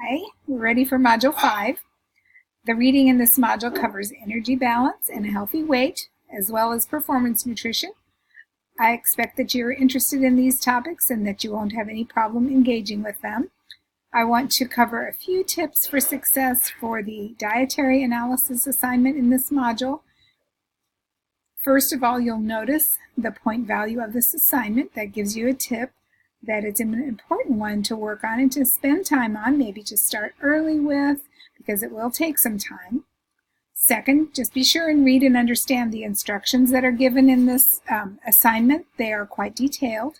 Hi, we're ready for Module 5. The reading in this module covers energy balance and a healthy weight, as well as performance nutrition. I expect that you're interested in these topics and that you won't have any problem engaging with them. I want to cover a few tips for success for the dietary analysis assignment in this module. First of all, you'll notice the point value of this assignment. That gives you a tip that it's an important one to work on and to spend time on, maybe to start early with, because it will take some time. Second, just be sure and read and understand the instructions that are given in this assignment. They are quite detailed.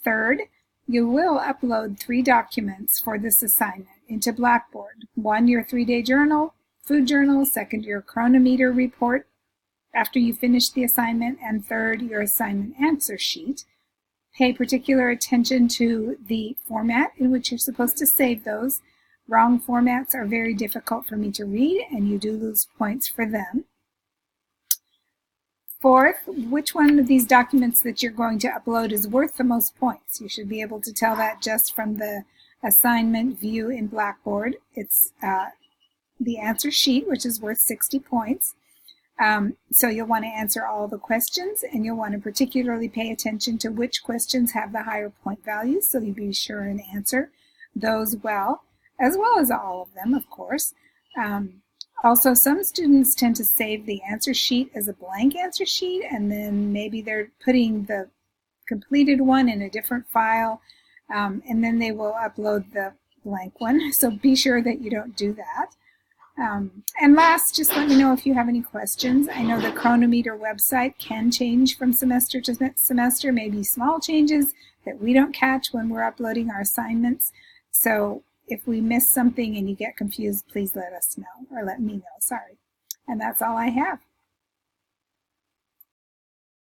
Third, you will upload 3 documents for this assignment into Blackboard. One, your 3-day journal, food journal. Second, your chronometer report after you finish the assignment. And third, your assignment answer sheet. Pay particular attention to the format in which you're supposed to save those. Wrong formats are very difficult for me to read, and you do lose points for them. Fourth, which one of these documents that you're going to upload is worth the most points? You should be able to tell that just from the assignment view in Blackboard. It's the answer sheet, which is worth 60 points. So you'll want to answer all the questions, and you'll want to particularly pay attention to which questions have the higher point values, so you be sure and answer those well as all of them, of course. Also, some students tend to save the answer sheet as a blank answer sheet, and then maybe they're putting the completed one in a different file, and then they will upload the blank one. So be sure that you don't do that. And last, just let me know if you have any questions. I know the Chronometer website can change from semester to semester, maybe small changes that we don't catch when we're uploading our assignments. So if we miss something and you get confused, please let us know, or let me know, sorry. And that's all I have.